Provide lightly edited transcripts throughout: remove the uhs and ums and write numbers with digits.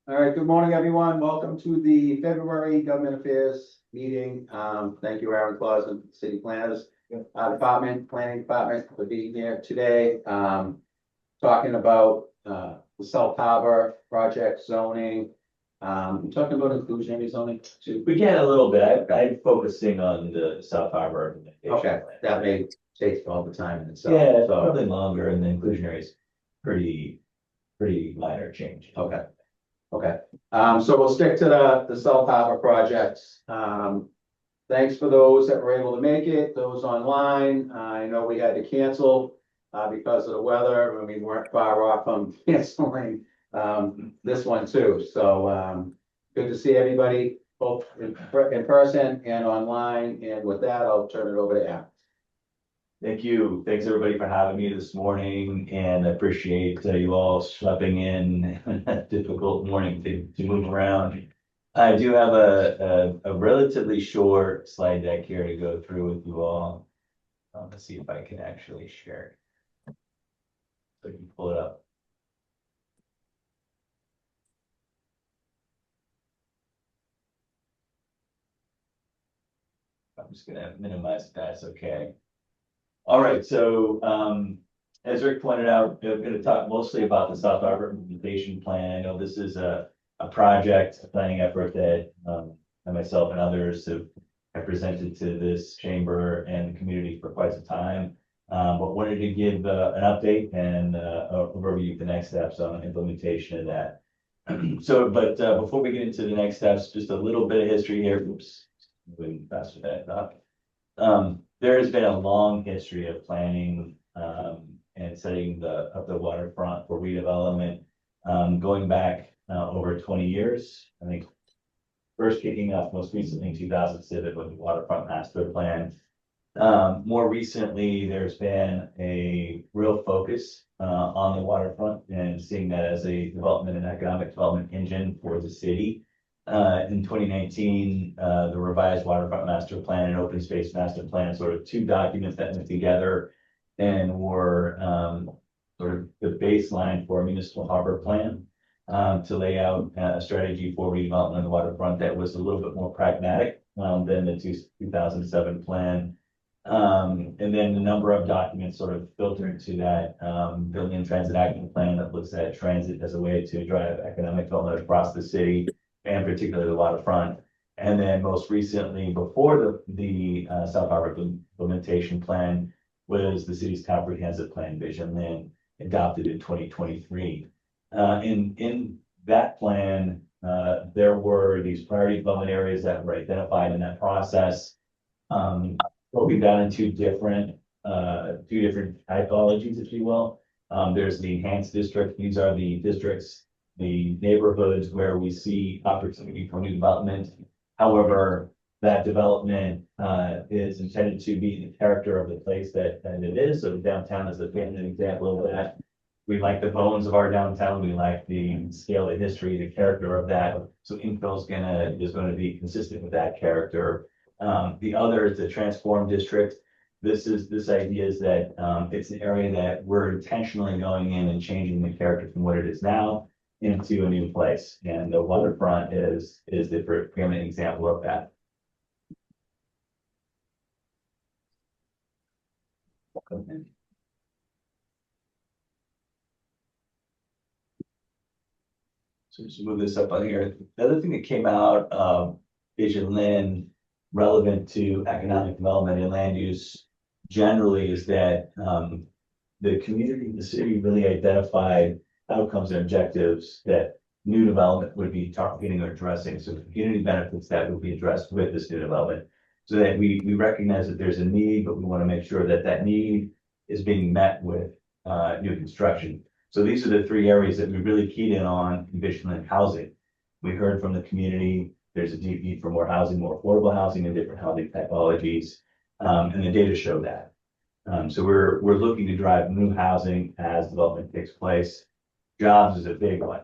All right, good morning, everyone. Welcome to the February Government Affairs meeting. Thank you, Aaron Clausen, City Planners Planning Department, for being here today. Talking about the South Harbor project zoning. Talking about inclusionary zoning too. We can a little bit. I'm focusing on the South Harbor implementation. Okay, that may take all the time in itself. Yeah, so probably longer, and the inclusionary is pretty minor change. Okay. Okay, so we'll stick to the South Harbor projects. Thanks for those that were able to make it, those online. I know we had to cancel because of the weather, and we weren't far off from canceling this one too. So good to see everybody both in person and online. And with that, I'll turn it over to Aaron. Thank you. Thanks everybody for having me this morning, and I appreciate you all schlepping in a difficult morning to move around. I do have a relatively short slide deck here to go through with you all. Let's see if I can actually share it. So you can pull it up. I'm just gonna minimize that, it's okay. All right, so as Rick pointed out, I'm going to talk mostly about the South Harbor implementation plan. I know this is a project, a planning effort that I myself and others have presented to this chamber and the community for quite some time. But wanted to give an update and overview the next steps on implementation of that. So, but before we get into the next steps, just a little bit of history here. Oops, moving faster than I thought. There has been a long history of planning and setting up the waterfront for redevelopment, going back over 20 years. I think first kicking off most recently in 2007 with the waterfront master plan. More recently, there's been a real focus on the waterfront and seeing that as a development and economic development engine for the city. In 2019, the revised waterfront master plan and open space master plan, sort of two documents that went together and were sort of the baseline for a municipal harbor plan to lay out a strategy for redevelopment of the waterfront that was a little bit more pragmatic than the 2007 plan. And then the number of documents sort of filtered to that building and transit action plan that looks at transit as a way to drive economic development across the city, and particularly the waterfront. And then most recently, before the South Harbor implementation plan, was the city's comprehensive plan Vision Lynn, adopted in 2023. In that plan, there were these priority development areas that were identified in that process, broken down into two different typologies, if you will. There's the enhanced district. These are the districts, the neighborhoods where we see opportunity for new development. However, that development is intended to be the character of the place that it is. So downtown is an example of that. We like the bones of our downtown. We like the scale, the history, the character of that. So infill is going to be consistent with that character. The other is the transform district. This idea is that it's an area that we're intentionally going in and changing the character from what it is now into a new place, and the waterfront is the preeminent example of that. So just move this up on here. The other thing that came out of Vision Lynn relevant to economic development and land use generally is that the community, the city really identified outcomes and objectives that new development would be targeting or addressing. So community benefits that would be addressed with this new development, so that we recognize that there's a need, but we want to make sure that that need is being met with new construction. So these are the three areas that we really keyed in on in Vision Lynn housing. We heard from the community, there's a deep need for more housing, more affordable housing and different housing typologies. And the data show that. So we're looking to drive new housing as development takes place. Jobs is a big one.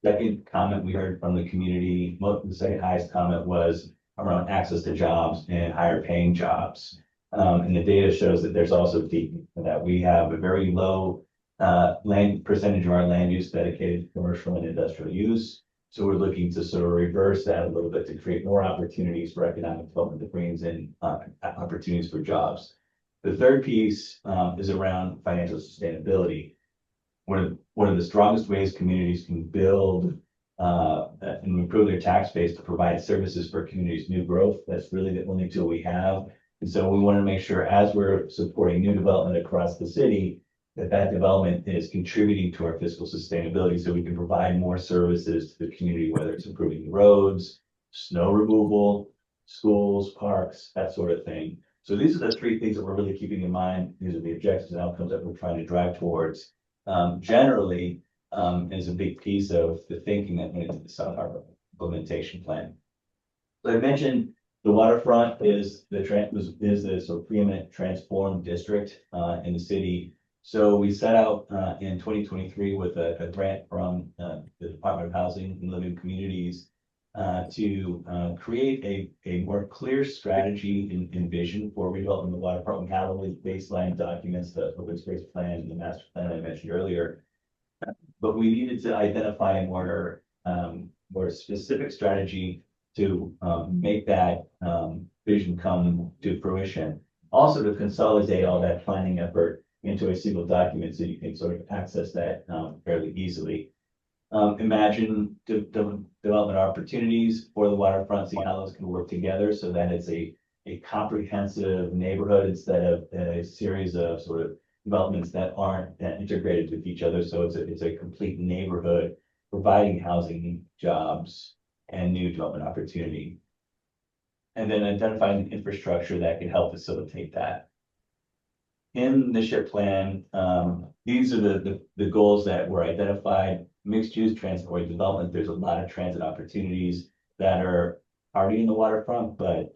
Second comment we heard from the community, the second highest comment was around access to jobs and higher paying jobs. And the data shows that there's also deep, that we have a very low land percentage of our land use dedicated to commercial and industrial use. So we're looking to sort of reverse that a little bit to create more opportunities for economic development that brings in opportunities for jobs. The third piece is around financial sustainability. One of the strongest ways communities can build and improve their tax base to provide services for communities' new growth. That's really the only tool we have. And so we want to make sure as we're supporting new development across the city, that development is contributing to our fiscal sustainability so we can provide more services to the community, whether it's improving the roads, snow removal, schools, parks, that sort of thing. So these are the three things that we're really keeping in mind. These are the objectives and outcomes that we're trying to drive towards. Generally, is a big piece of the thinking that went into the South Harbor implementation plan. So I mentioned the waterfront is the sort of preeminent transformed district in the city. So we set out in 2023 with a grant from the Department of Housing and Living Communities to create a more clear strategy and vision for redeveloping the waterfront. We have all these baseline documents, the open space plan and the master plan I mentioned earlier, but we needed to identify a more specific strategy to make that vision come to fruition. Also to consolidate all that planning effort into a single document so you can sort of access that fairly easily. Imagine development opportunities for the waterfront, see how those can work together so that it's a comprehensive neighborhood instead of a series of sort of developments that aren't integrated with each other. So it's a complete neighborhood providing housing, jobs, and new development opportunity. And then identifying infrastructure that can help facilitate that. In the SHIP plan, these are the goals that were identified. Mixed use transit development. There's a lot of transit opportunities that are already in the waterfront, but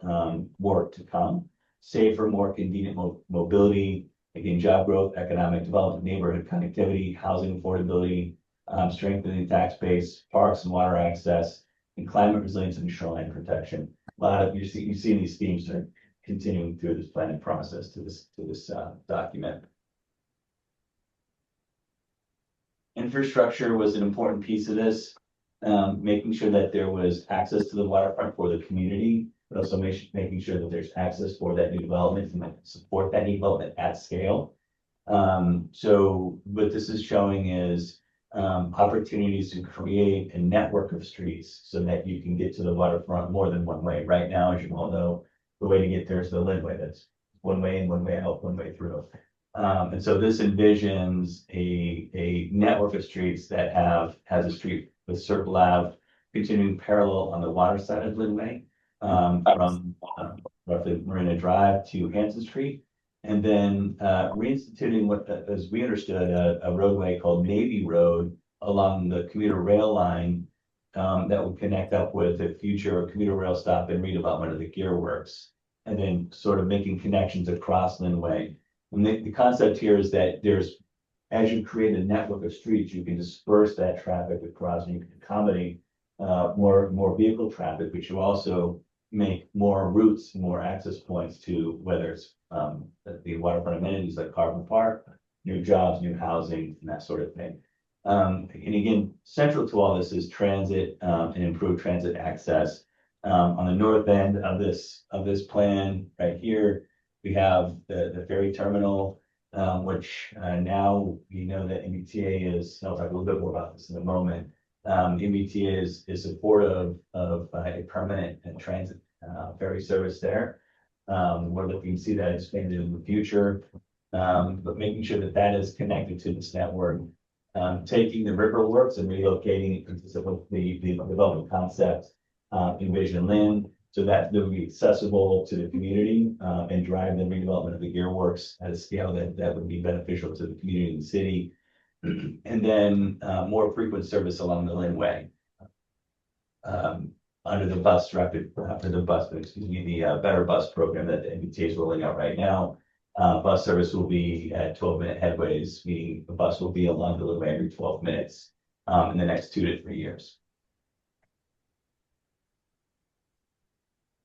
more to come. Safer, more convenient mobility, again, job growth, economic development, neighborhood connectivity, housing affordability, strengthening tax base, parks and water access, and climate resilience and shoreline protection. A lot of you see these themes are continuing through this planning process to this document. Infrastructure was an important piece of this, making sure that there was access to the waterfront for the community, but also making sure that there's access for that new development and support that new development at scale. So what this is showing is opportunities to create a network of streets so that you can get to the waterfront more than one way. Right now, as you all know, the way to get there is the Lynn way. That's one way in, one way out, one way through. And so this envisions a network of streets that has a street with Circle Ave continuing parallel on the water side of Lynn Way, from roughly Marina Drive to Hanson Street, and then reinstituting what, as we understood, a roadway called Navy Road along the commuter rail line that would connect up with a future commuter rail stop and redevelopment of the Gear Works, and then sort of making connections across Lynn Way. And the concept here is that as you create a network of streets, you can disperse that traffic across and you can accommodate more vehicle traffic, but you also make more routes, more access points to whether it's the waterfront amenities like Carbon Park, new jobs, new housing, and that sort of thing. And again, central to all this is transit and improved transit access. On the north end of this plan right here, we have the ferry terminal, which now we know that MBTA is, I'll talk a little bit more about this in a moment. MBTA is supportive of a permanent transit ferry service there. We're looking to see that expanded in the future, but making sure that that is connected to this network. Taking the river works and relocating it consistent with the development concept Envision Lynn, so that they'll be accessible to the community and drive the redevelopment of the Gear Works at a scale that would be beneficial to the community and the city. And then more frequent service along the Lynn Way. Under the Better Bus program that the MBTA is rolling out right now. Bus service will be at 12-minute headways, meaning the bus will be along the Lynn Way every 12 minutes in the next 2 to 3 years.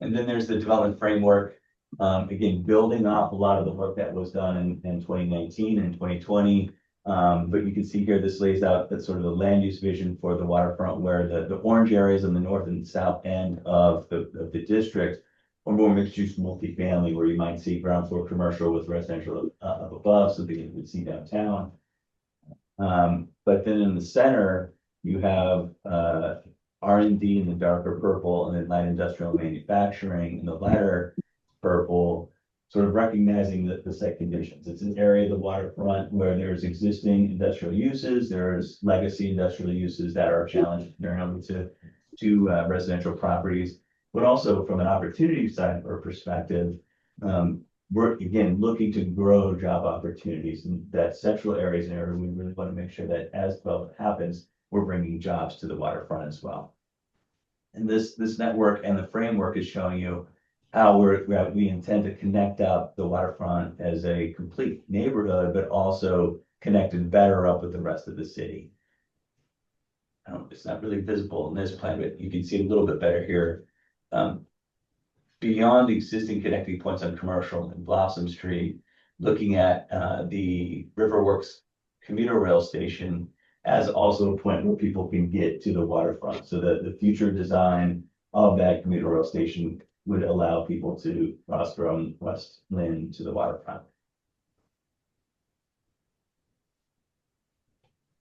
And then there's the development framework. Again, building off a lot of the work that was done in 2019 and 2020. But you can see here, this lays out that sort of the land use vision for the waterfront, where the orange areas on the north and south end of the district are more mixed use multifamily, where you might see ground floor commercial with residential up above, so that you would see downtown. But then in the center, you have R&D in the darker purple, and then light industrial manufacturing in the lighter purple, sort of recognizing the site conditions. It's an area of the waterfront where there's existing industrial uses, there's legacy industrial uses that are challenged generally to residential properties, but also from an opportunity side or perspective, we're again looking to grow job opportunities in that central areas and area. We really want to make sure that as development happens, we're bringing jobs to the waterfront as well. And this network and the framework is showing you how we intend to connect up the waterfront as a complete neighborhood, but also connected better up with the rest of the city. It's not really visible in this plan, but you can see it a little bit better here. Beyond the existing connecting points on Commercial and Blossom Street, looking at the Riverworks commuter rail station as also a point where people can get to the waterfront. So the future design of that commuter rail station would allow people to cross from West Lynn to the waterfront.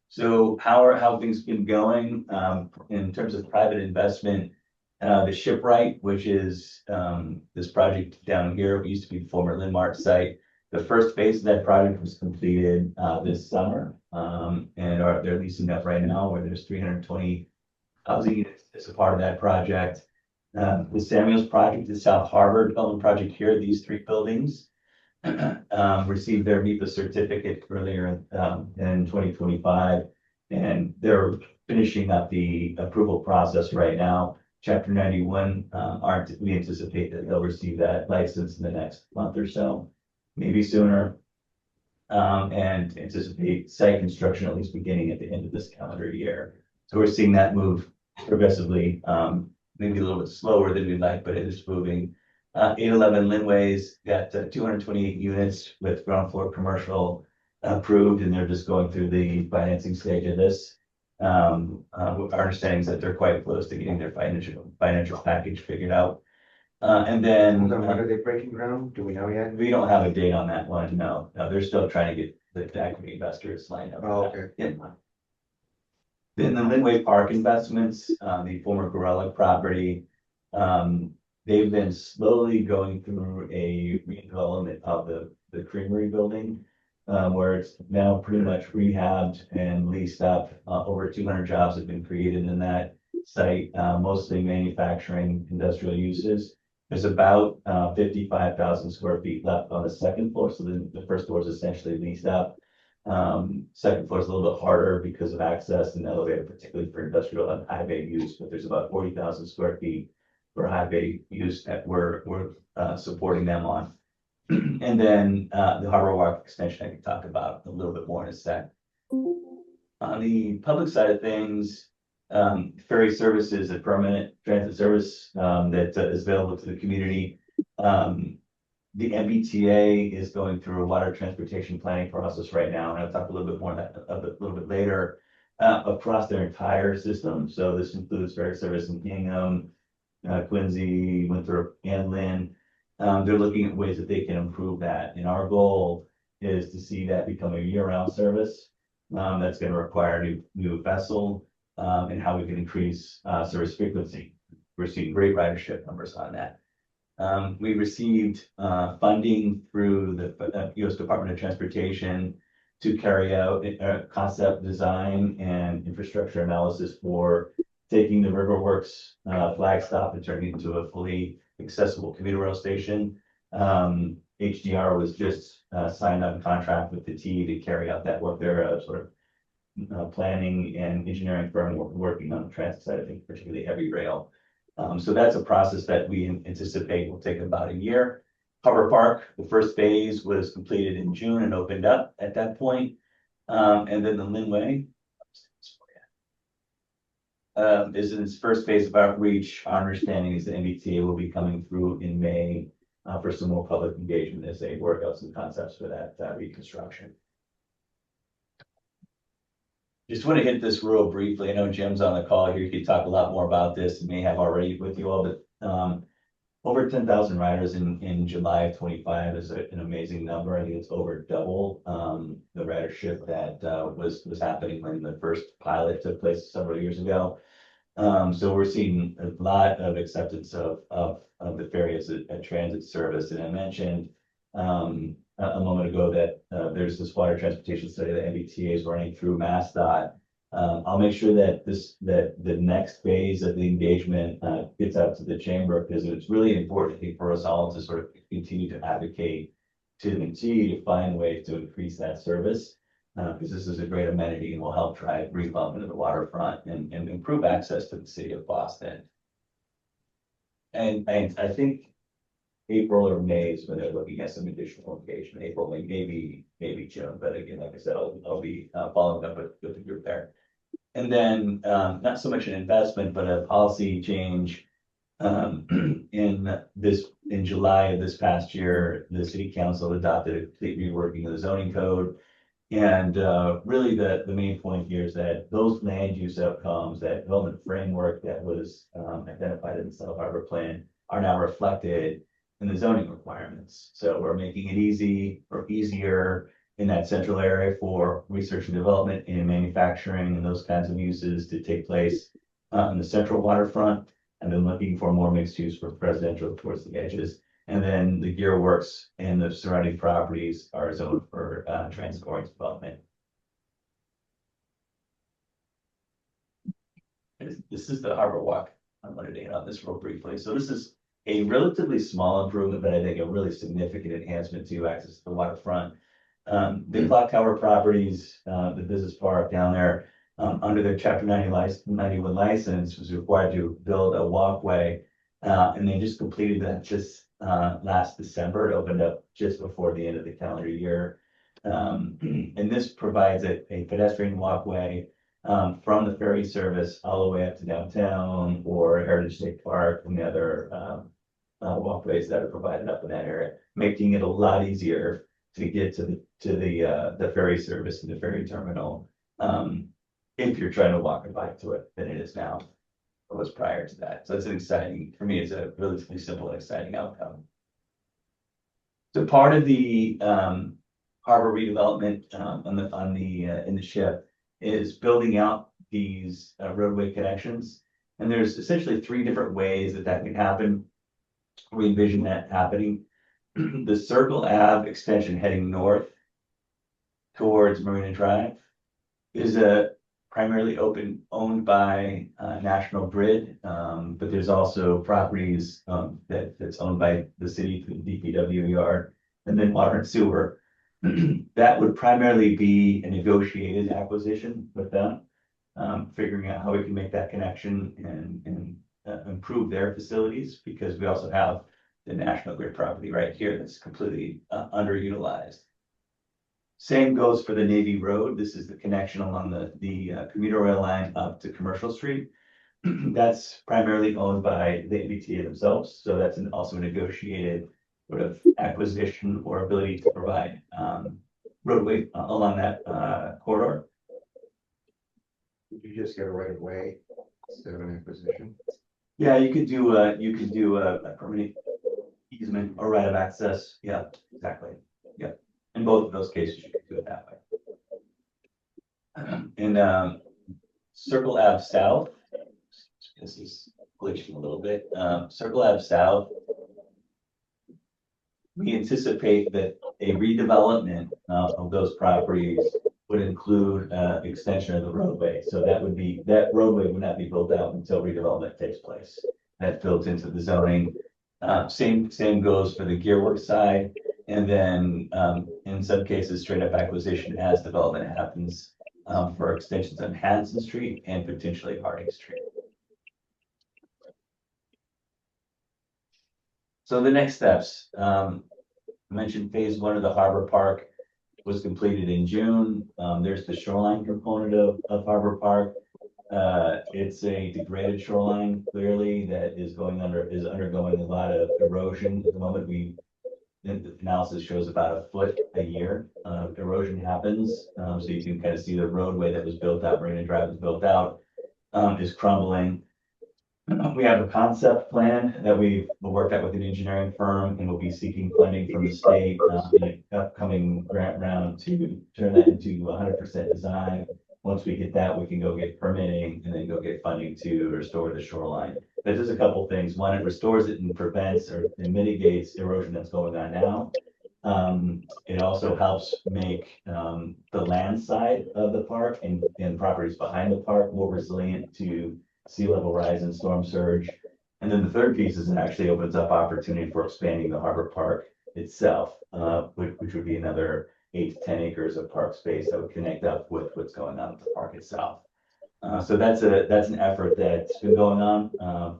So how have things been going in terms of private investment? The Shipwright, which is this project down here, it used to be the former Lynn Mart site. The first phase of that project was completed this summer, and they're leasing up right now, where there's 320 housing units as a part of that project. The Samuels project, the South Harbor development project here, these three buildings received their MEPA certificate earlier in 2025, and they're finishing up the approval process right now. Chapter 91, we anticipate that they'll receive that license in the next month or so, maybe sooner, and anticipate site construction at least beginning at the end of this calendar year. So we're seeing that move progressively, maybe a little bit slower than we'd like, but it is moving. 811 Linway's got 228 units with ground floor commercial approved, and they're just going through the financing stage of this. Our understanding is that they're quite close to getting their financial package figured out. And then when are they breaking ground? Do we know yet? we don't have a date on that one. No, they're still trying to get the equity investors lined up. Oh, okay. Yeah. Then the Linway Park investments, the former Gorilla property, they've been slowly going through a redevelopment of the Creamery building, where it's now pretty much rehabbed and leased up. Over 200 jobs have been created in that site, mostly manufacturing industrial uses. There's about 55,000 square feet left on the second floor, so the first floor is essentially leased up. Second floor is a little bit harder because of access and elevator, particularly for industrial and high bay use, but there's about 40,000 square feet for high bay use that we're supporting them on. And then the Harbor Walk extension I can talk about a little bit more in a sec. On the public side of things, ferry service is a permanent transit service that is available to the community. The MBTA is going through a water transportation planning process right now, and I'll talk a little bit more about that a little bit later, across their entire system. So this includes ferry service in Hingham, Quincy, Winthrop, and Lynn. They're looking at ways that they can improve that. And our goal is to see that become a year-round service that's going to require a new vessel, and how we can increase service frequency. We're seeing great ridership numbers on that. We received funding through the U.S. Department of Transportation to carry out a concept design and infrastructure analysis for taking the Riverworks flag stop and turning it into a fully accessible commuter rail station. HDR was just signed up a contract with the T to carry out that work. They're a sort of planning and engineering firm working on the transit side of things, particularly heavy rail. So that's a process that we anticipate will take about a year. Harbor Park, the first phase was completed in June and opened up at that point. And then the Linway is in its first phase of outreach. Our understanding is the MBTA will be coming through in May for some more public engagement as they work out some concepts for that reconstruction. Just want to hit this real briefly. I know Jim's on the call here. He could talk a lot more about this and may have already with you all, but over 10,000 riders in July of 25 is an amazing number. I think it's over double the ridership that was happening when the first pilot took place several years ago. So we're seeing a lot of acceptance of the ferry as a transit service. And I mentioned a moment ago that there's this water transportation study that MBTA is running through MassDOT. I'll make sure that the next phase of the engagement gets out to the chamber, because it's really important, I think, for us all to sort of continue to advocate to continue to find ways to increase that service. Because this is a great amenity and will help drive redevelopment of the waterfront and improve access to the city of Boston. And I think April or May is when they're looking at some additional engagement. April, maybe June, but again, like I said, I'll be following up with the group there. And then not so much an investment, but a policy change. In July of this past year, the city council adopted a complete reworking of the zoning code. And really the main point here is that those land use outcomes, that development framework that was identified in the South Harbor plan, are now reflected in the zoning requirements. So we're making it easier in that central area for research and development and manufacturing and those kinds of uses to take place in the central waterfront, and then looking for more mixed use for residential towards the edges. And then the gear works and the surrounding properties are zoned for transit-oriented development. This is the Harbor Walk. I'm going to hit on this real briefly. So this is a relatively small improvement, but I think a really significant enhancement to access to the waterfront. The clock tower properties, the business park down there, under their Chapter 91 license, was required to build a walkway, and they just completed that just last December. It opened up just before the end of the calendar year. And this provides a pedestrian walkway from the ferry service all the way up to downtown or Heritage State Park and the other walkways that are provided up in that area, making it a lot easier to get to the ferry service and the ferry terminal if you're trying to walk and bike to it than it is now. Was prior to that. So it's an exciting, for me, it's a relatively simple and exciting outcome. So part of the harbor redevelopment in the ship is building out these roadway connections. And there's essentially 3 different ways that can happen. We envision that happening. The Circle Ave extension heading north towards Marina Drive is primarily owned by National Grid, but there's also properties that's owned by the city through the DPW yard, and then water and sewer. That would primarily be a negotiated acquisition with them, figuring out how we can make that connection and improve their facilities, because we also have the National Grid property right here that's completely underutilized. Same goes for the Navy Road. This is the connection along the commuter rail line up to Commercial Street. That's primarily owned by the MBTA themselves. So that's also a negotiated sort of acquisition or ability to provide roadway along that corridor. Did you just get a right of way instead of an acquisition? Yeah, you could do a permanent easement or right of access. Yeah, exactly. Yeah. In both of those cases, you can do it that way. And Circle Ave South, this is glitching a little bit. Circle Ave South, we anticipate that a redevelopment of those properties would include extension of the roadway. So that roadway would not be built out until redevelopment takes place. That's built into the zoning. Same goes for the Gearworks side. And then in some cases, straight up acquisition as development happens for extensions on Hanson Street and potentially Harding Street. So the next steps, I mentioned phase 1 of the Harbor Park was completed in June. There's the shoreline component of Harbor Park. It's a degraded shoreline, clearly, that is undergoing a lot of erosion at the moment. We the analysis shows about a foot a year of erosion happens. So you can kind of see the roadway that was built out, Marina Drive was built out, is crumbling. We have a concept plan that we've worked out with an engineering firm, and we'll be seeking funding from the state in the upcoming grant round to turn that into 100% design. Once we get that, we can go get permitting and then go get funding to restore the shoreline. But there's a couple things. One, it restores it and prevents or mitigates erosion that's going on now. It also helps make the land side of the park and properties behind the park more resilient to sea level rise and storm surge. And then the third piece is it actually opens up opportunity for expanding the harbor park itself, which would be another 8 to 10 acres of park space that would connect up with what's going on at the park itself. So that's an effort that's been going on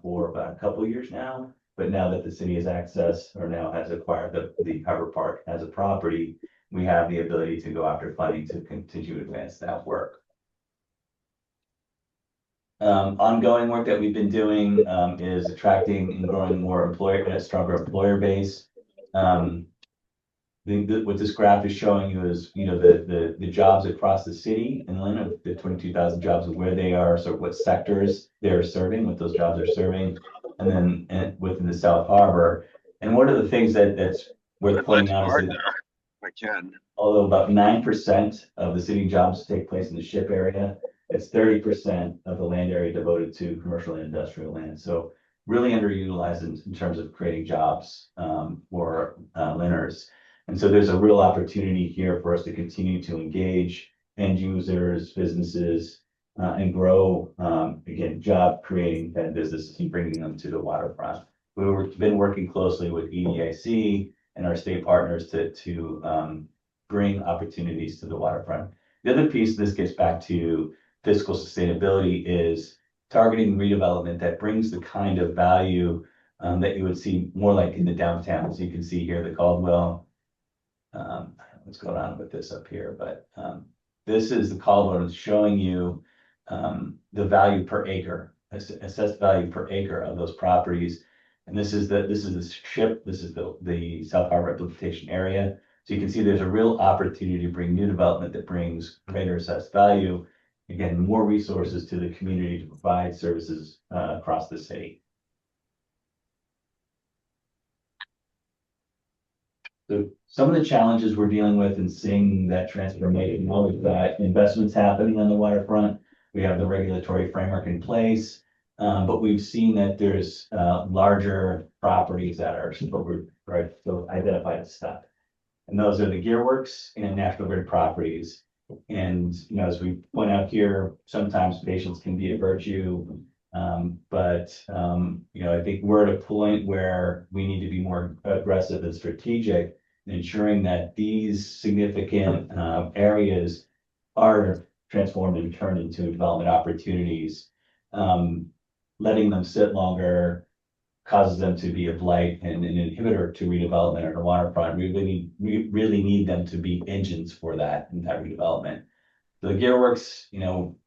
for about a couple of years now. But now that the city has access or now has acquired the harbor park as a property, we have the ability to go after funding to continue to advance that work. Ongoing work that we've been doing is attracting and growing more a stronger employer base. What this graph is showing you is, the jobs across the city in Lynn, of the 22,000 jobs, and where they are, so what sectors they're serving, what those jobs are serving, and then within the South Harbor. And one of the things that's worth pointing out is that although about 9% of the city jobs take place in the ship area, it's 30% of the land area devoted to commercial and industrial land. So really underutilized in terms of creating jobs for Lynners. And so there's a real opportunity here for us to continue to engage end users, businesses, and grow, again, job creating kind of businesses and bringing them to the waterfront. We've been working closely with EDIC and our state partners to bring opportunities to the waterfront. The other piece, this gets back to fiscal sustainability, is targeting redevelopment that brings the kind of value that you would see more like in the downtown. So you can see here the Caldwell. What's going on with this up here, but this is the Caldwell. It's showing you the value per acre, assessed value per acre of those properties. And this is the ship. This is the South Harbor implementation area. So you can see there's a real opportunity to bring new development that brings greater assessed value. Again, more resources to the community to provide services across the city. So some of the challenges we're dealing with and seeing that transformation, we've got investments happening on the waterfront. We have the regulatory framework in place, but we've seen that there's larger properties that are identified as stuck. And those are the Gearworks and National Grid properties. And, as we point out here, sometimes patience can be a virtue. But I think we're at a point where we need to be more aggressive and strategic in ensuring that these significant areas are transformed and turned into development opportunities. Letting them sit longer causes them to be a blight and an inhibitor to redevelopment on the waterfront. We really need them to be engines for that redevelopment. The Gearworks,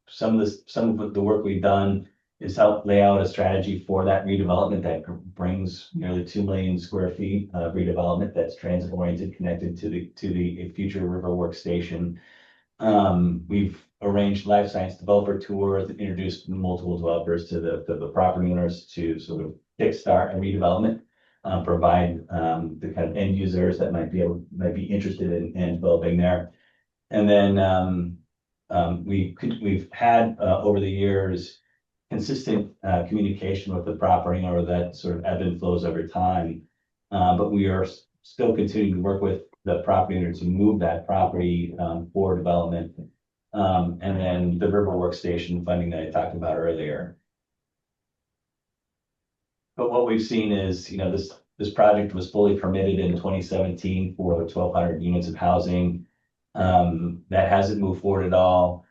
some of the work we've done is help lay out a strategy for that redevelopment that brings nearly 2 million square feet of redevelopment that's transit oriented, connected to the future river workstation. We've arranged life science developer tours and introduced multiple developers to the property owners to sort of kickstart a redevelopment, provide the kind of end users that might be interested in developing there. And then we've had over the years consistent communication with the property owner that sort of ebb and flows over time. But we are still continuing to work with the property owner to move that property for development. And then the river workstation funding that I talked about earlier. But what we've seen is, this project was fully permitted in 2017 for 1,200 units of housing. That hasn't moved forward at all.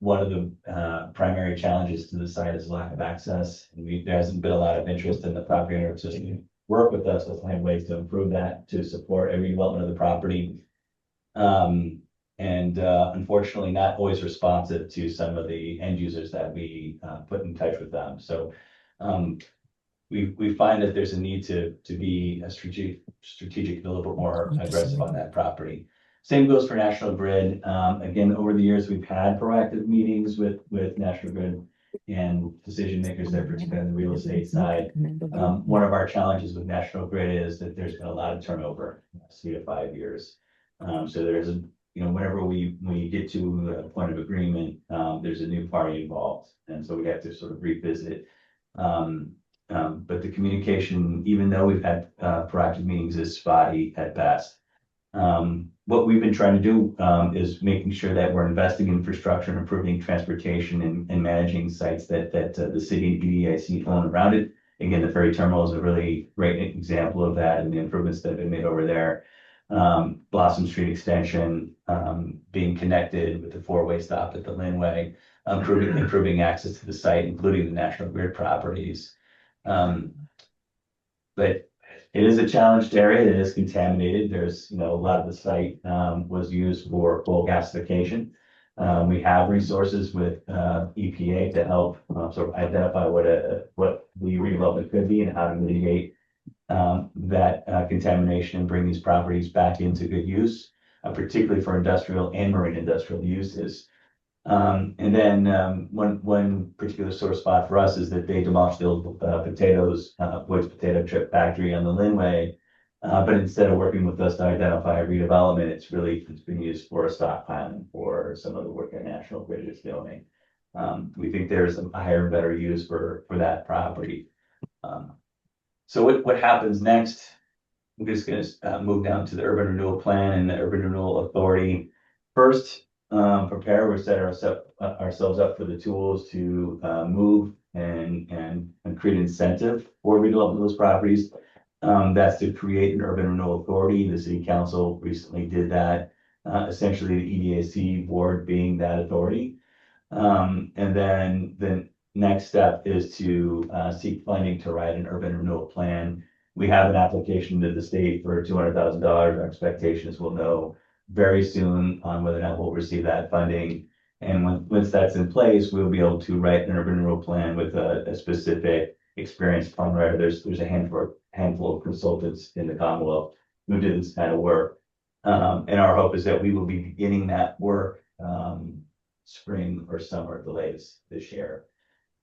One of the primary challenges to the site is lack of access. And there hasn't been a lot of interest in the property owner to work with us to find ways to improve that, to support a redevelopment of the property. And unfortunately not always responsive to some of the end users that we put in touch with them. So we find that there's a need to be a strategic, a little bit more aggressive on that property. Same goes for National Grid. Again, over the years, we've had proactive meetings with National Grid and decision makers there, particularly on the real estate side. One of our challenges with National Grid is that there's been a lot of turnover, 3 to 5 years. So there's a, whenever we get to a point of agreement, there's a new party involved, and so we have to sort of revisit. But the communication, even though we've had proactive meetings, is spotty at best. What we've been trying to do is making sure that we're investing in infrastructure and improving transportation and managing sites that the city and EDIC own around it. Again, the ferry terminal is a really great example of that, and the improvements that have been made over there. Blossom Street extension, being connected with the 4-way stop at the Lynn Way, improving access to the site, including the National Grid properties. But it is a challenged area. It is contaminated. There's, a lot of the site was used for coal gasification. We have resources with EPA to help sort of identify what the redevelopment could be and how to mitigate that contamination and bring these properties back into good use, particularly for industrial and marine industrial uses. And then one particular sore spot for us is that they demolished the old Boyd's potato chip factory on the Linway. But instead of working with us to identify a redevelopment, it's been used for a stockpiling for some of the work that National Grid is doing. We think there's a higher and better use for that property. So what happens next? I'm just going to move down to the Urban Renewal Plan and the Urban Renewal Authority. First, prepare, we set ourselves up for the tools to move and create incentive for redevelopment of those properties. That's to create an Urban Renewal Authority. The City Council recently did that, essentially the EDIC board being that authority. And then the next step is to seek funding to write an Urban Renewal Plan. We have an application to the state for $200,000. Our expectations will know very soon on whether or not we'll receive that funding. And once that's in place, we'll be able to write an Urban Renewal Plan with a specific experienced plan writer. There's a handful of consultants in the Commonwealth who do this kind of work. And our hope is that we will be beginning that work spring or summer at the latest this year.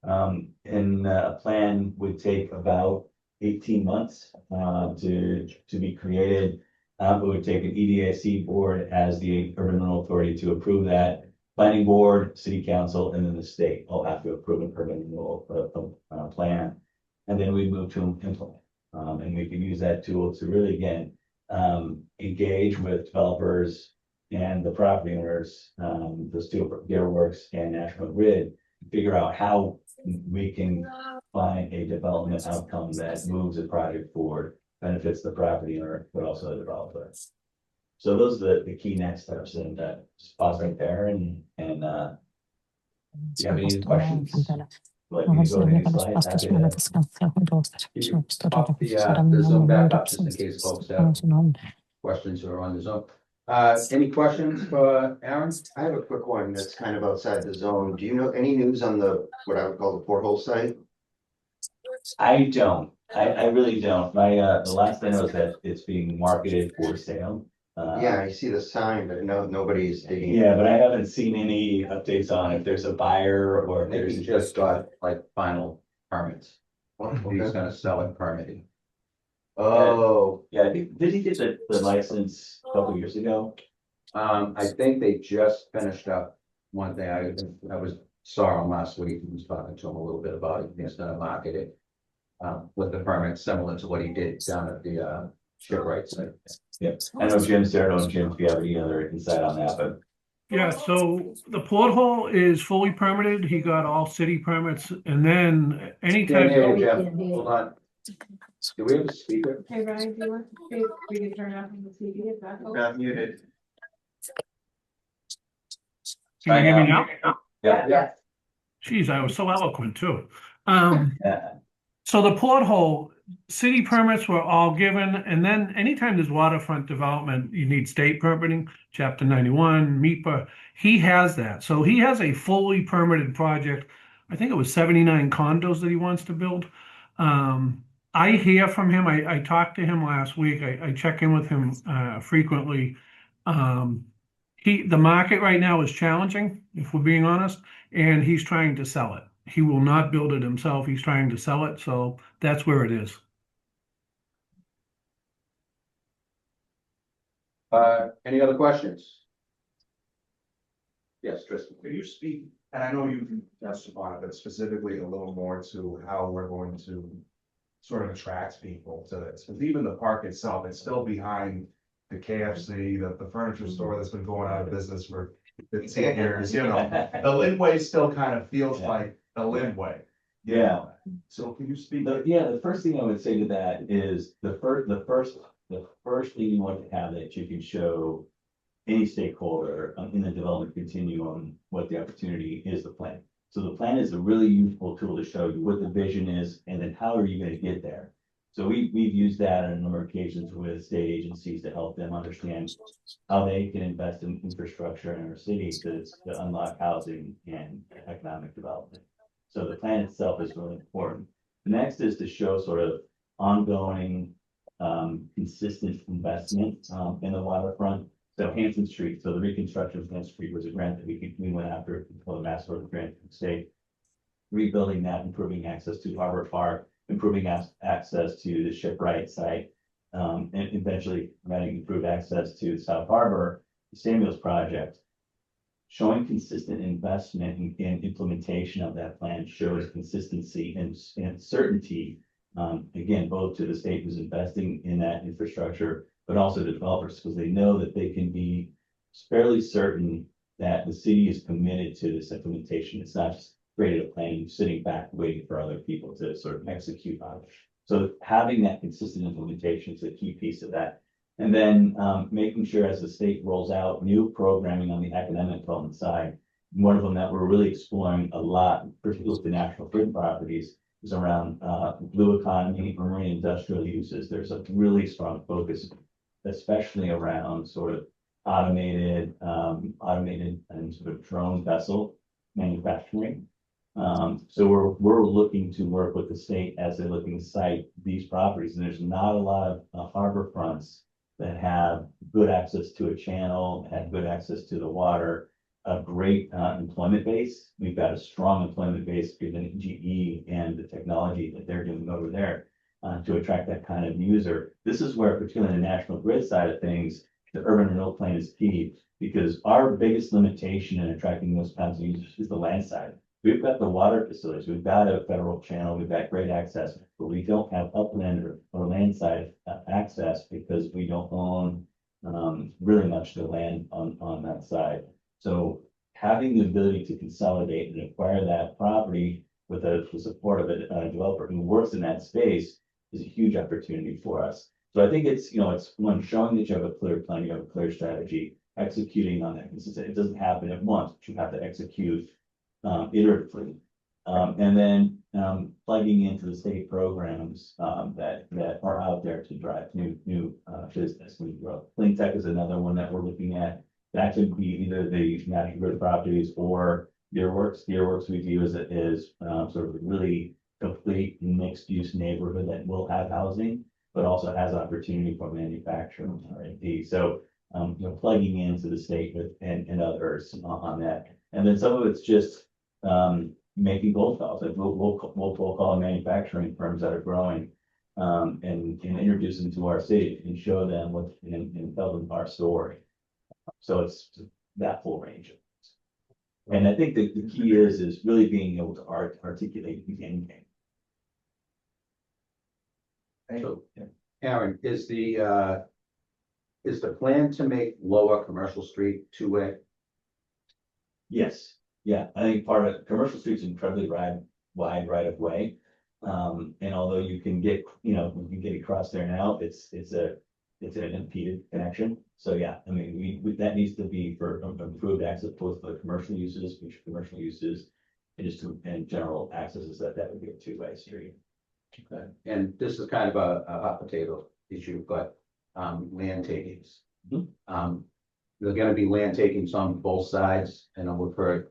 And a plan would take about 18 months to be created. It would take an EDIC board as the Urban Renewal Authority to approve that. Planning board, City Council, and then the state all have to approve an urban renewal plan. And then we move to implement. And we can use that tool to really, again, engage with developers and the property owners, the Steel Works and National Grid, figure out how we can find a development outcome that moves the project forward, benefits the property owner, but also the developer. So those are the key next steps, and just pause right there and do you have any questions? Like, you go to the next slide. Pop the Zoom back up just in case folks have questions or on the Zoom. Any questions for Aaron? I have a quick one that's kind of outside the zone. Do you know any news on what I would call the porthole site? I don't. I really don't. The last I know is that it's being marketed for sale. Yeah, I see the sign, but nobody's digging. Yeah, but I haven't seen any updates on if there's a buyer or if Maybe there's he just got like final permits. Oh, He's okay. gonna sell it permitting. Oh, Yeah, did he get the license a couple years ago? I think they just finished up one thing. I saw him last week. He was talking to him a little bit about it. He's gonna market it with the permit similar to what he did down at the shipwright site. Yeah, I know Jim's there. I don't know, Jim, if you have any other insight on that, but Yeah, so the porthole is fully permitted. He got all city permits, and then Can't anytime. hear you, Jim. Hold on. Do we have a speaker? Hey, Ryan, do you want to see if we can turn off the TV if that's okay? got muted. Can you hear me now? yeah. Geez, I was so eloquent too. Yeah. So the porthole, city permits were all given, and then anytime there's waterfront development, you need state permitting, chapter 91, MEPA. He has that. So he has a fully permitted project. I think it was 79 condos that he wants to build. I hear from him. I talked to him last week. I check in with him frequently. The market right now is challenging, if we're being honest, and he's trying to sell it. He will not build it himself. He's trying to sell it, so that's where it is. Any other questions? Yes, Tristan. Could you speak, and I know you can touch upon it, but specifically a little more to how we're going to sort of attract people to this? Because even the park itself, it's still behind the KFC, the furniture store that's been going out of business for 15 years, you know. The Lynn Way still kind of feels like the Lynn Way. Yeah. So can you speak? The first thing I would say to that is the first thing you want to have that you can show any stakeholder in the development continuum what the opportunity is, the plan. So the plan is a really useful tool to show you what the vision is, and then how are you going to get there. So we've used that on a number of occasions with state agencies to help them understand how they can invest in infrastructure in our city to unlock housing and economic development. So the plan itself is really important. The next is to show sort of ongoing, consistent investment in the waterfront. So Hanson Street, so the reconstruction of Hanson Street was a grant that we went after for the Mass Road grant from the state. Rebuilding that, improving access to Harbor Park, improving access to the shipwright site, and eventually providing improved access to South Harbor, the Samuels project. Showing consistent investment in implementation of that plan shows consistency and certainty, again, both to the state who's investing in that infrastructure, but also to developers, because they know that they can be fairly certain that the city is committed to this implementation. It's not just created a plan, you're sitting back waiting for other people to sort of execute on it. So having that consistent implementation is a key piece of that. And then making sure as the state rolls out new programming on the academic development side, one of them that we're really exploring a lot, particularly the national grid properties, is around blue economy, marine industrial uses. There's a really strong focus, especially around sort of automated and sort of drone vessel manufacturing. So we're looking to work with the state as they're looking to site these properties, and there's not a lot of harbor fronts that have good access to a channel, have good access to the water, a great employment base. We've got a strong employment base given GE and the technology that they're doing over there to attract that kind of user. This is where, particularly in the national grid side of things, the urban renewal plan is key, because our biggest limitation in attracting those kinds of users is the land side. We've got the water facilities, we've got a federal channel, we've got great access, but we don't have upland or land side access because we don't own really much the land on that side. So having the ability to consolidate and acquire that property with the support of a developer who works in that space is a huge opportunity for us. So I think it's one, showing that you have a clear plan, you have a clear strategy, executing on that consistent. It doesn't happen at once, but you have to execute iteratively, and then plugging into the state programs that are out there to drive new business, new growth. Clean tech is another one that we're looking at. That could be either the national grid properties or Deerworks. Deerworks we view as sort of a really complete mixed use neighborhood that will have housing, but also has opportunity for manufacturing R&D. So plugging into the state and others on that. And then some of it's just making cold calls. Like we'll cold call manufacturing firms that are growing and introduce them to our city and show them and tell them our story. So it's that full range of things. And I think that the key is really being able to articulate the end game. So, Aaron, is the plan to make Lower Commercial Street two-way? Yes, yeah, I think part of Commercial Street's incredibly wide right of way. And although you can get, you can get across there now, it's an impeded connection. So yeah, I mean, that needs to be for improved access both for the commercial uses, future commercial uses, and general accesses that would be a two-way street. Okay. And this is kind of a hot potato issue, but land takings. Mhm. There are going to be land takings on both sides, and we've heard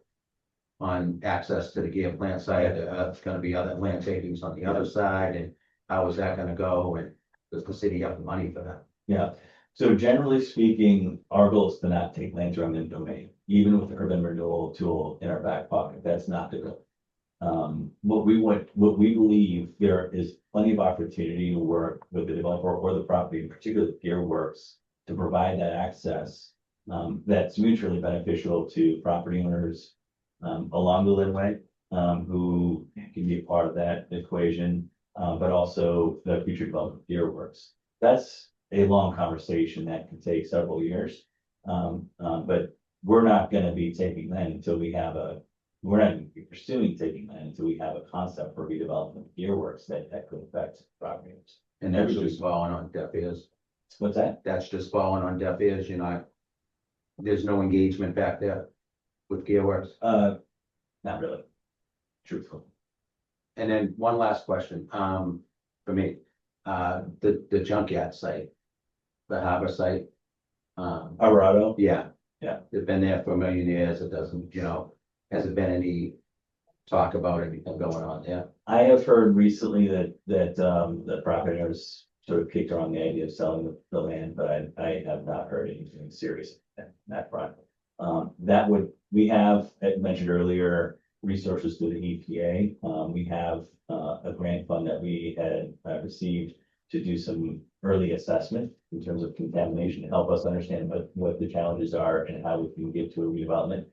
on access to the gear plant side, it's gonna be other land takings on the other side, and how is that gonna go, and does the city have the money for that? Yeah, so generally speaking, our goal is to not take lands from eminent domain, even with the urban renewal tool in our back pocket, that's not the goal. What we believe, there is plenty of opportunity to work with the developer or the property, in particular the Gear Works, to provide that access. That's mutually beneficial to property owners, along the Linway, who can be a part of that equation, but also the future development of Gear Works. That's a long conversation that could take several years. But we're not gonna be taking land until we have we're not gonna be pursuing taking land until we have a concept for redevelopment of Gear Works that could affect property owners. And that's just falling on deaf ears. What's that? That's just falling on deaf ears, you're not, there's no engagement back there with Gearworks. Not really. Truthfully. And then one last question, for me, the junkyard site, the harbor site. Alvarado? Yeah. Yeah. It's been there for a million years, it doesn't, hasn't been any talk about anything going on there. I have heard recently that the property owners sort of kicked around the idea of selling the land, but I have not heard anything serious on that front. We have, as mentioned earlier, resources through the EPA. We have a grant fund that we had received to do some early assessment in terms of contamination to help us understand what the challenges are and how we can get to a redevelopment.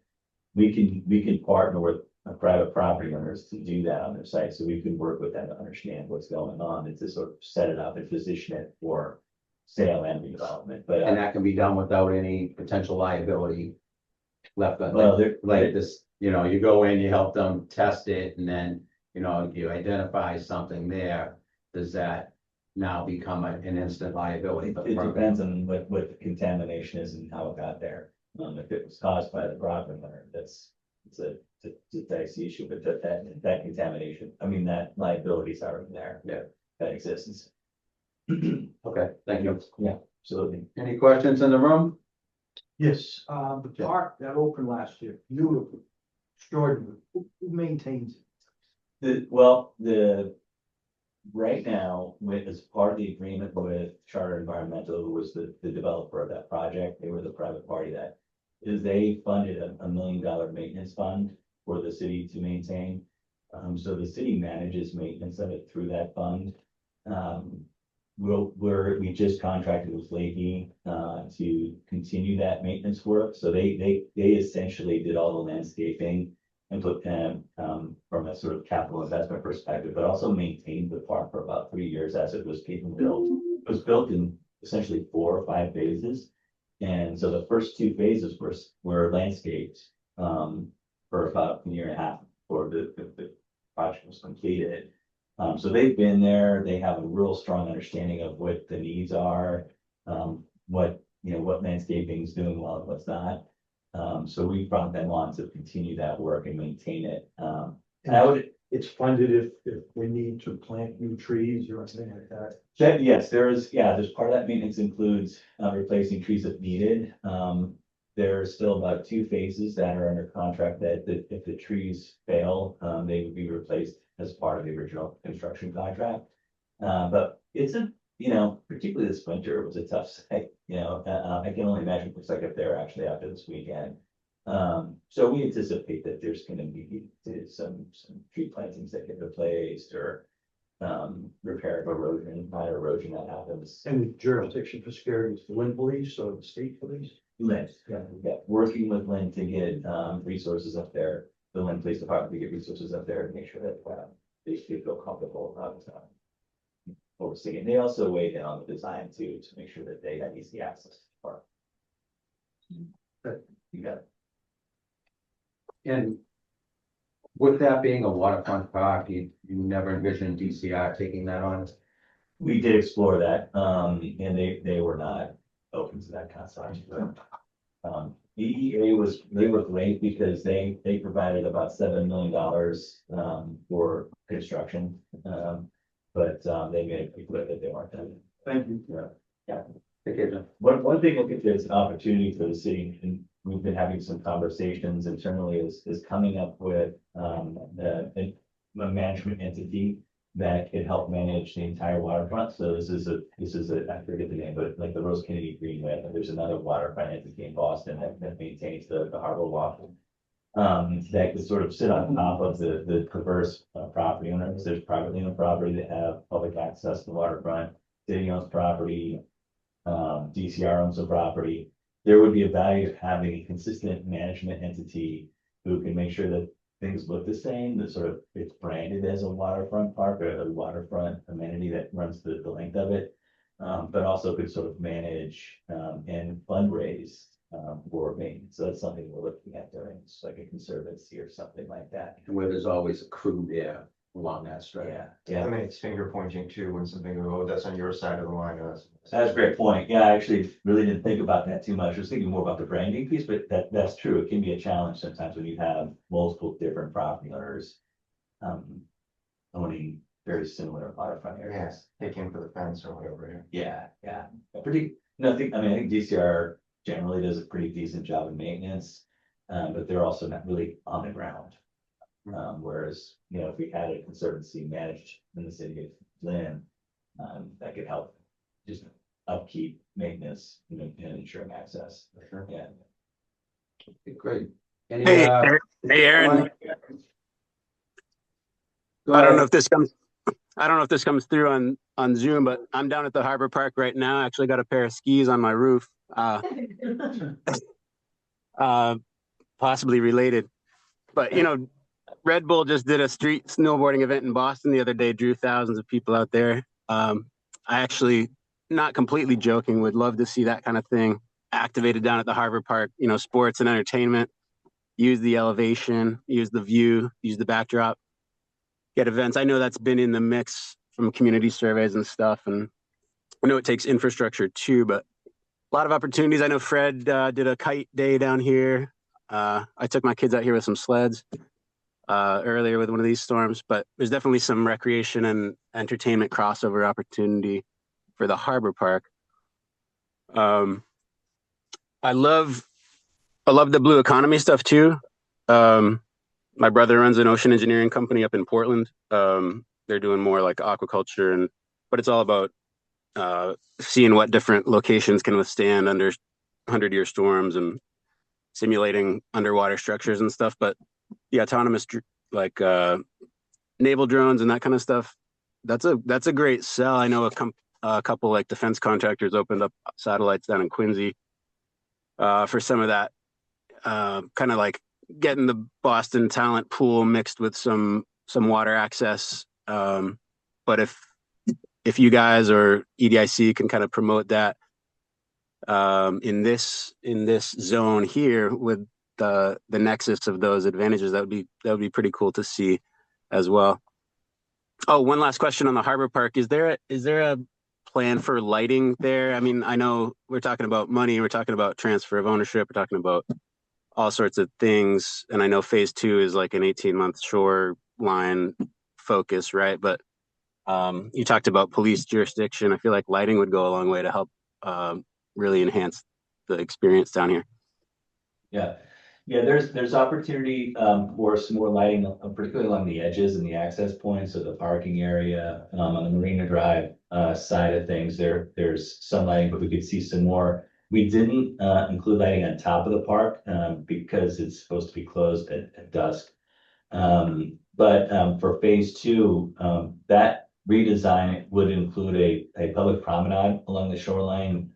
We can partner with private property owners to do that on their site, so we can work with them to understand what's going on and to sort of set it up and position it for sale and redevelopment. But And that can be done without any potential liability left on, well, like this, you go in, you help them test it, and then, you identify something there. Does that now become an instant liability? it depends on what the contamination is and how it got there. If it was caused by the property owner, it's a dicey issue, but that contamination, I mean, that liability is already there. Yeah. That exists. Okay, thank you. Yeah, absolutely. Any questions in the room? Yes, the park that opened last year, beautiful, extraordinary. Who maintains it? Right now, as part of the agreement with Charter Environmental, who was the developer of that project, they were the private party they funded a $1 million maintenance fund for the city to maintain. So the city manages maintenance of it through that fund. We just contracted with Leahy to continue that maintenance work. So they essentially did all the landscaping and put from a sort of capital investment perspective, but also maintained the park for about 3 years as it was being built. It was built in essentially 4 or 5 phases. And so the first 2 phases were landscaped for about 1.5 years before the project was completed. So they've been there, they have a real strong understanding of what the needs are, what landscaping is doing well and what's not. So we brought them on to continue that work and maintain it. And I would, It's funded if we need to plant new trees or anything like that. yes, there's part of that maintenance includes replacing trees if needed. There's still about 2 phases that are under contract that if the trees fail, they would be replaced as part of the original construction contract. But it's particularly this winter, it was a tough site, I can only imagine what it looks like if they're actually out there this weekend. So we anticipate that there's gonna be some tree plantings that get replaced or repair of erosion, minor erosion that happens. And the jurisdiction for security is the Lynn Police or the state police? Lynn, yeah, working with Lynn to get resources up there, the Lynn Police Department to get resources up there to make sure that they feel comfortable about overseeing. They also weigh in on the design too, to make sure that they have easy access to the park. You got it. And with that being a waterfront park, you never envisioned DCR taking that on? We did explore that, and they were not open to that concept. EEA they were great because they provided about $7 million for construction. But they made it pretty clear that they weren't gonna. Thank you. Yeah. Take care, Jim. One thing I think there's an opportunity for the city, and we've been having some conversations internally is coming up with, a management entity that could help manage the entire waterfront. So this is I forget the name, but like the Rose Kennedy Greenway, there's another waterfront entity in Boston that maintains the harbor walk. That could sort of sit on top of the diverse property owners. There's privately owned property that have public access to the waterfront. City owns property, DCR owns the property. There would be a value of having a consistent management entity who can make sure that things look the same, that sort of it's branded as a waterfront park or a waterfront amenity that runs the length of it. But also could sort of manage and fundraise for maintenance. So that's something we're looking at doing. It's like a conservancy or something like that. And where there's always a crew there along that stretch. Yeah. I mean, it's finger pointing too, when something, oh, that's on your side of the line. That's a great point. Yeah, I actually really didn't think about that too much. I was thinking more about the branding piece, but that's true. It can be a challenge sometimes when you have multiple different property owners owning very similar waterfront areas. Yeah, taking for the fence or whatever. Yeah. I think DCR generally does a pretty decent job of maintenance, but they're also not really on the ground. Whereas, if we had a conservancy managed in the city of Lynn, that could help just upkeep, maintenance, and ensuring access. Sure. Yeah. Okay, great. Any, Hey, hey, Aaron. Go I don't ahead. know if this comes through on Zoom, but I'm down at the Harbor Park right now. I actually got a pair of skis on my roof. Possibly related, but Red Bull just did a street snowboarding event in Boston the other day, drew thousands of people out there. I actually, not completely joking, would love to see that kind of thing activated down at the Harbor Park. Sports and entertainment, use the elevation, use the view, use the backdrop, get events. I know that's been in the mix from community surveys and stuff, and I know it takes infrastructure too, but a lot of opportunities. I know Fred did a kite day down here. I took my kids out here with some sleds earlier with one of these storms, but there's definitely some recreation and entertainment crossover opportunity for the Harbor Park. I love the blue economy stuff too. My brother runs an ocean engineering company up in Portland. They're doing more like aquaculture, but it's all about seeing what different locations can withstand under 100-year storms and simulating underwater structures and stuff. But the autonomous naval drones and that kind of stuff, that's a great sell. I know a couple like defense contractors opened up satellites down in Quincy for some of that, kind of like getting the Boston talent pool mixed with some water access. But if you guys or EDIC can kind of promote that in this zone here with the nexus of those advantages, that would be pretty cool to see as well. Oh, one last question on the Harbor Park. Is there a plan for lighting there? I mean, I know we're talking about money, we're talking about transfer of ownership, we're talking about all sorts of things. And I know phase 2 is like an 18-month shoreline focus, right? But you talked about police jurisdiction. I feel like lighting would go a long way to help really enhance the experience down here. Yeah, there's opportunity for some more lighting, particularly along the edges and the access points of the parking area. On the Marina Drive side of things, there's some lighting, but we could see some more. We didn't include lighting on top of the park because it's supposed to be closed at dusk. But for phase 2, that redesign would include a public promenade along the shoreline,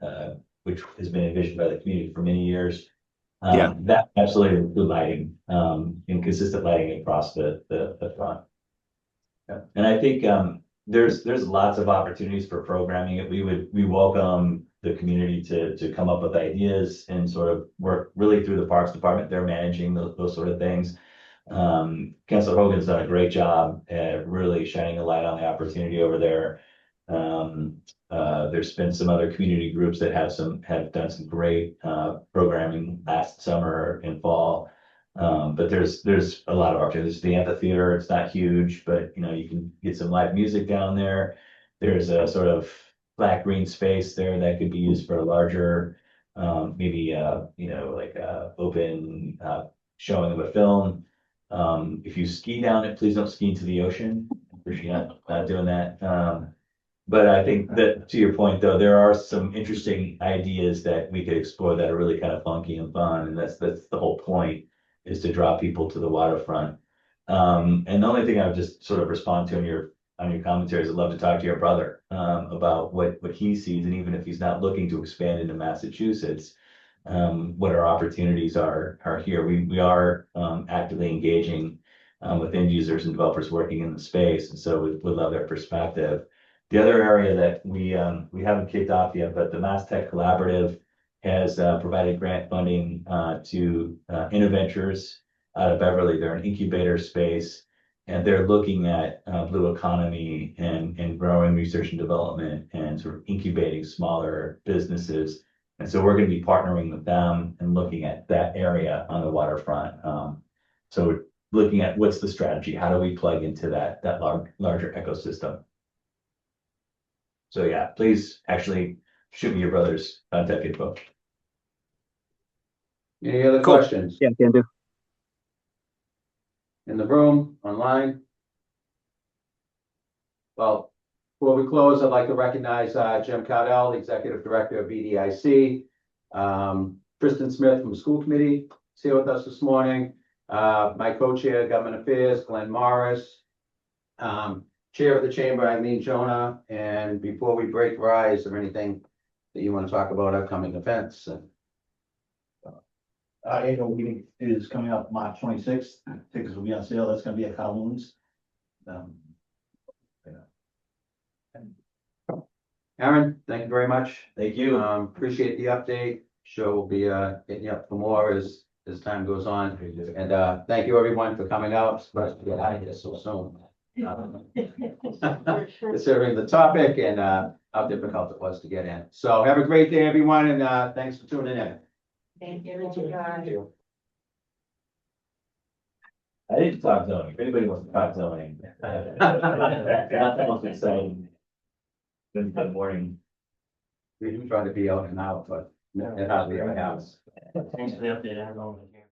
which has been envisioned by the community for many years. That absolutely include lighting and consistent lighting across the front. Yeah. And I think there's lots of opportunities for programming it. We welcome the community to come up with ideas and sort of work really through the Parks Department. They're managing those sort of things. Councilor Hogan's done a great job at really shining a light on the opportunity over there. There's been some other community groups that have done some great programming last summer and fall. But there's a lot of opportunities. The amphitheater, it's not huge, but you can get some live music down there. There's a sort of black green space there that could be used for a larger maybe, like, open, showing of a film. If you ski down it, please don't ski into the ocean. Appreciate not doing that. But I think that, to your point, though, there are some interesting ideas that we could explore that are really kind of funky and fun, and that's the whole point, is to draw people to the waterfront. And the only thing I would just sort of respond to on your commentary is I'd love to talk to your brother about what he sees, and even if he's not looking to expand into Massachusetts, what our opportunities are here. We are actively engaging with end users and developers working in the space, and so we'd love their perspective. The other area that we haven't kicked off yet, but the Mass Tech Collaborative has provided grant funding to Innoventures out of Beverly. They're an incubator space, and they're looking at blue economy and growing research and development and sort of incubating smaller businesses. And so we're going to be partnering with them and looking at that area on the waterfront. So we're looking at what's the strategy, how do we plug into that larger ecosystem. So yeah, please actually shoot me your brother's contact info. Any other Cool. questions Yeah, can do. in the room, online? Well, before we close, I'd like to recognize Jim Cowdell, the Executive Director of BDIC. Kristen Smith from the School Committee is here with us this morning. My co-chair, Government Affairs, Glenn Morris. Chair of the Chamber, Eileen Jonah. And before we break rise, is there anything that you want to talk about upcoming events? Annual meeting is coming up March 26th. Tickets will be on sale. That's gonna be at Calhoun's. Aaron, thank you very much. Thank you. Appreciate the update. Sure we'll be hitting you up for more as time goes on. And thank you everyone for coming out, especially to get out of here so soon. Considering the topic and how difficult it was to get in. So have a great day, everyone, and thanks for tuning in. Thank you. I didn't talk zoning. If anybody wants to talk zoning. Nothing else exciting. Good morning. We do try to be out and out, but it hardly ever happens. Thanks for the update, Aaron.